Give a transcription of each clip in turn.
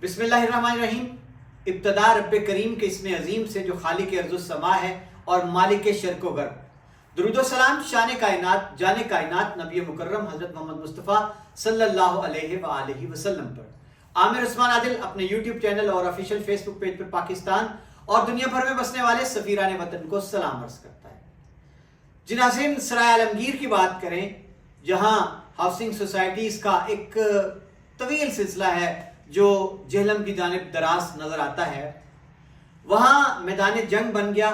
बिस्मिल्लाहिर्रहमानिर्रहीम। इब्तदा रब्बे करीम के इसमें अजीम से जो खालिक अर्ज़ समा है और मालिक शर्क़ व गर्ब। दुरूद सलाम शान कायनात जाने कायनात नबी मुकर्रम हज़रत मोहम्मद मुस्तफ़ा सल्लल्लाहु अलैहि वसल्लम पर। आमिर उस्मान आदिल अपने यूट्यूब चैनल और ऑफिशियल फेसबुक पेज पर पाकिस्तान और दुनिया भर में बसने वाले सफ़ीरान वतन को सलाम अर्ज़ करता है। जी नाज़रीन, सराय आलमगीर की बात करें, जहाँ हाउसिंग सोसाइटीज़ का एक तवील सिलसिला है जो जेहलम की जानिब दराज नज़र आता है, वहाँ मैदान जंग बन गया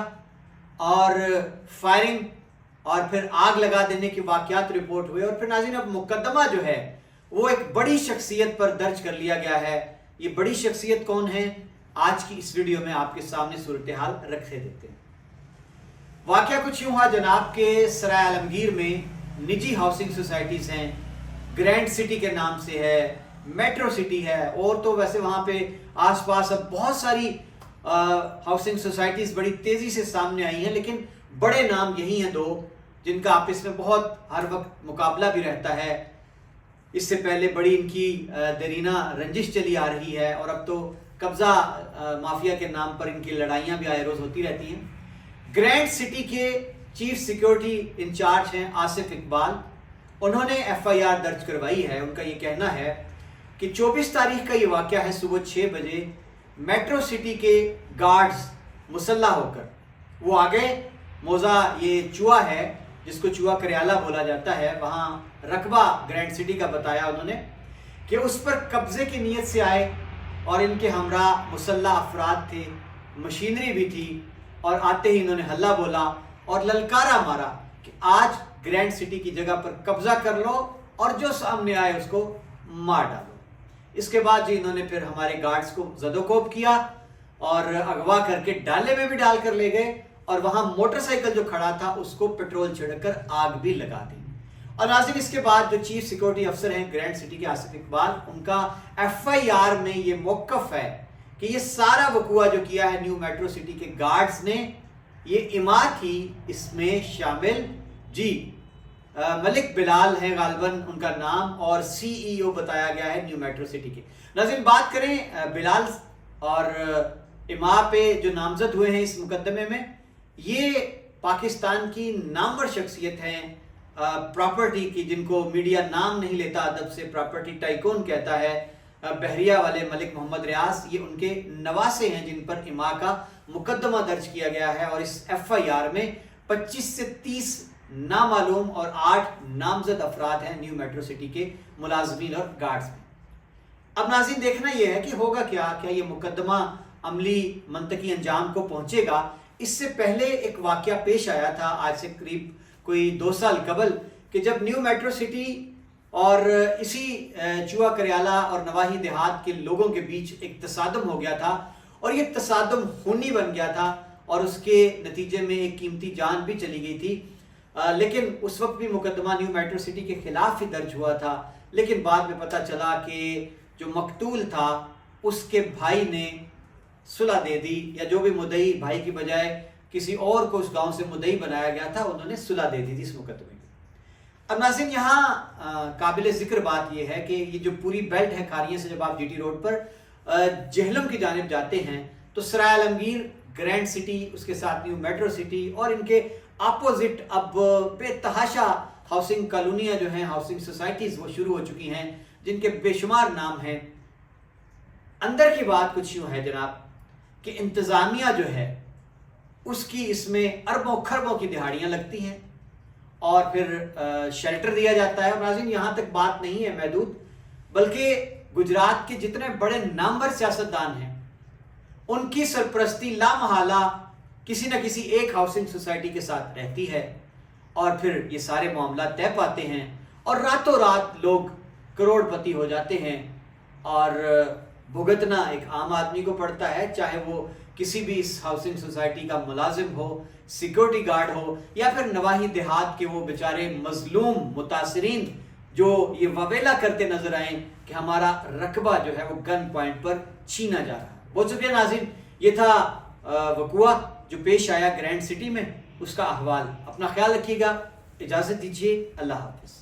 और फायरिंग और फिर आग लगा देने की वाक़यात रिपोर्ट हुए। और फिर नाज़रीन, अब मुकदमा जो है वो एक बड़ी शख्सियत पर दर्ज कर लिया गया है। ये बड़ी शख्सियत कौन है, आज की इस वीडियो में आपके सामने सूरत हाल रखे देते हैं। वाक़या कुछ यूँ हुआ जनाब के सराय आलमगीर में निजी हाउसिंग सोसाइटीज़ हैं, ग्रैंड सिटी के नाम से है, मेट्रो सिटी है, और तो वैसे वहाँ पे आसपास अब बहुत सारी हाउसिंग सोसाइटीज़ बड़ी तेज़ी से सामने आई हैं, लेकिन बड़े नाम यही हैं दो जिनका आपस में बहुत हर वक्त मुकाबला भी रहता है। इससे पहले बड़ी इनकी दरीना रंजिश चली आ रही है और अब तो कब्ज़ा माफिया के नाम पर इनकी लड़ाइयाँ भी आए रोज़ होती रहती हैं। ग्रैंड सिटी के चीफ सिक्योरिटी इंचार्ज हैं आसिफ इकबाल। उन्होंने FIR दर्ज करवाई है। उनका ये कहना है कि 24 तारीख का ये वाक़या है। सुबह 6 बजे मेट्रो सिटी के गार्ड्स मुसल्ला होकर वो आ गए। मोज़ा ये चुआ है जिसको चुआ करियाला बोला जाता है, वहाँ रकबा ग्रैंड सिटी का बताया उन्होंने कि उस पर कब्ज़े की नीयत से आए और इनके हमरा मुसल्ला अफराद थे, मशीनरी भी थी, और आते ही इन्होंने हल्ला बोला और ललकारा मारा कि आज ग्रैंड सिटी की जगह पर कब्ज़ा कर लो और जो सामने आए उसको मार डालो। इसके बाद जी इन्होंने फिर हमारे गार्ड्स को ज़दोकोब किया और अगवा करके डाले में भी डाल कर ले गए और वहाँ मोटरसाइकिल जो खड़ा था उसको पेट्रोल छिड़कर आग भी लगा दी। और नाज़रीन, इसके बाद जो चीफ सिक्योरिटी अफसर हैं ग्रैंड सिटी के आसिफ इकबाल, उनका FIR में ये मौक़िफ़ है कि ये सारा वक़ुआ जो किया है न्यू मेट्रो सिटी के गार्ड्स ने, ये इमा थी इसमें शामिल जी। मलिक बिलाल है गालबन उनका नाम, और CEO बताया गया है न्यू मेट्रो सिटी के। नाज़रीन, बात करें बिलाल और इमा पे जो नामजद हुए हैं इस मुकदमे में, ये पाकिस्तान की नामवर शख्सियत हैं प्रॉपर्टी की, जिनको मीडिया नाम नहीं लेता अदब से, प्रॉपर्टी टाइकून कहता है। बहरिया वाले मलिक मोहम्मद रियाज, ये उनके नवासे हैं जिन पर इमा का मुकदमा दर्ज किया गया है। और इस FIR में 25 से 30 नामालूम और 8 नामजद अफराद हैं न्यू मेट्रो सिटी के मुलाजमीन और गार्ड्स में। अब नाज़रीन, देखना यह है कि होगा क्या ये मुकदमा अमली मंतकी अंजाम को पहुंचेगा। इससे पहले एक वाक़या पेश आया था आज से करीब कोई 2 साल कबल, कि जब न्यू मेट्रो सिटी और इसी चुआ करियाला और नवाही देहात के लोगों के बीच एक तसादम हो गया था और ये तसादम खूनी बन गया था और उसके नतीजे में एक कीमती जान भी चली गई थी। लेकिन उस वक्त भी मुकदमा न्यू मेट्रो सिटी के खिलाफ ही दर्ज हुआ था, लेकिन बाद में पता चला कि जो मकतूल था उसके भाई ने सुलह दे दी, या जो भी मुद्दई, भाई की बजाय किसी और को उस गांव से मुद्दई बनाया गया था, उन्होंने सुलह दे दी थी इस मुकदमे में। अब नाज़रीन, यहाँ काबिल ज़िक्र बात यह है कि ये जो पूरी बेल्ट है खारियाँ से, जब आप GT रोड पर जेहलम की जानिब जाते हैं तो सराय आलमगीर, ग्रैंड सिटी, उसके साथ न्यू मेट्रो सिटी और इनके अपोजिट अब बेतहाशा हाउसिंग कॉलोनियाँ जो हैं, हाउसिंग सोसाइटीज़ वो शुरू हो चुकी हैं जिनके बेशुमार नाम हैं। अंदर की बात कुछ यूँ है जनाब कि इंतज़ामिया जो है उसकी इसमें अरबों खरबों की दिहाड़ियाँ लगती हैं और फिर शेल्टर दिया जाता है। और नाज़रीन, यहाँ तक बात नहीं है महदूद, बल्कि गुजरात के जितने बड़े नामवर सियासतदान हैं उनकी सरपरस्ती लामहला किसी न किसी एक हाउसिंग सोसाइटी के साथ रहती है और फिर ये सारे मामला तय पाते हैं और रातों रात लोग करोड़पति हो जाते हैं। और भुगतना एक आम आदमी को पड़ता है, चाहे वो किसी भी इस हाउसिंग सोसाइटी का मुलाजिम हो, सिक्योरिटी गार्ड हो, या फिर नवाही देहात के वो बेचारे मजलूम मुतासरीन जो ये ववेला करते नजर आए कि हमारा रकबा जो है वो गन पॉइंट पर छीना जा रहा है। बहुत शुक्रिया नाज़रीन, ये था वक़ुआ जो पेश आया ग्रैंड सिटी में, उसका अहवाल। अपना ख्याल रखिएगा, इजाज़त दीजिए, अल्लाह हाफ़िज़।